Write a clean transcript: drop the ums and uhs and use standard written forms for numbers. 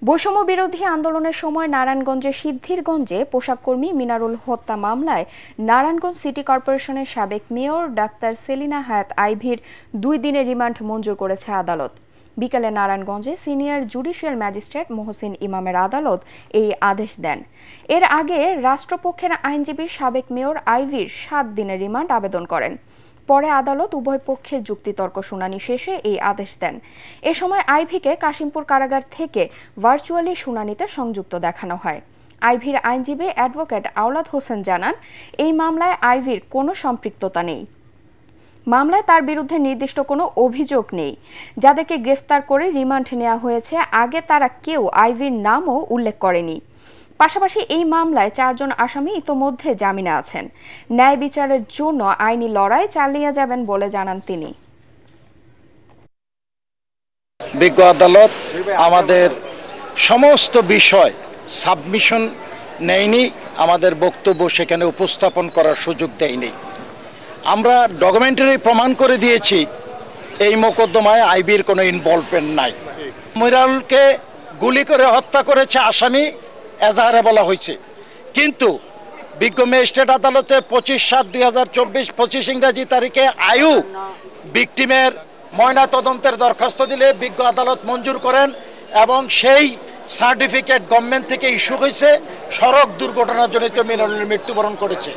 বৈষম্য বিরোধী আন্দোলনের সময় নারায়ণগঞ্জের সিদ্ধিরগঞ্জে পোশাককর্মী মিনারুল হত্যা মামলায় নারায়ণগঞ্জ সিটি কর্পোরেশনের সাবেক মেয়র ডাক্তার সেলিনা হায়াত আইভীর 2 দিনের রিমান্ড মঞ্জুর করেছে আদালত। বিকেলে নারায়ণগঞ্জে সিনিয়র জুডিশিয়াল ম্যাজিস্ট্রেট মহসিন ইমামের আদালত এই আদেশ দেন। এর আগে রাষ্ট্রপক্ষের আইনজীবী সাবেক মেয়র আইভীর 7 দিনের রিমান্ড আবেদন করেন। পরে আদালত উভয় পক্ষের যুক্তিতর্ক শুনানি শেষে এই আদেশ দেন। এ সময় আইভীকে কাশিমপুর কারাগার থেকে ভার্চুয়ালি শুনানিতে সংযুক্ত দেখানো হয়। আইভীর আইনজীবী অ্যাডভোকেট আওলাদ হোসেন জানান, এই মামলায় আইভীর কোনো সম্পৃক্ততা নেই। মামলায় তার বিরুদ্ধে নির্দিষ্ট কোনো অভিযোগ নেই। যাদেরকে গ্রেফতার করে রিমান্ড নেওয়া হয়েছে আগে তারা কেউ আইভীর নামও উল্লেখ করেনি। পাশাপাশি এই মামলায় 4 জন আসামি ইতোমধ্যে জামিনে আছেন। ন্যায় বিচারের জন্য আইনি লড়াই চালিয়ে যাবেন বলে জানান তিনি। বিজ্ঞ আদালত আমাদের সমস্ত বিষয় সাবমিশন নেয়নি, আমাদের বক্তব্য সেখানে উপস্থাপন করার সুযোগ দেয়নি। আমরা ডকুমেন্টারি প্রমাণ করে দিয়েছি এই মোকদ্দমায় আইভীর কোনো ইনভলভমেন্ট নাই। মিনারুলকে গুলি করে হত্যা করেছে আসামি এজাহারে বলা হয়েছে, কিন্তু বিজ্ঞ ম্যাজিস্ট্রেট আদালতে 25/7/2024 25 ইংরাজি তারিখে আয়ু ভিকটিমের ময়না তদন্তের দরখাস্ত দিলে বিজ্ঞ আদালত মঞ্জুর করেন এবং সেই সার্টিফিকেট গভর্নমেন্ট থেকে ইস্যু হয়েছে। সড়ক দুর্ঘটনাজনিত মিনারুলের মৃত্যুবরণ করেছে।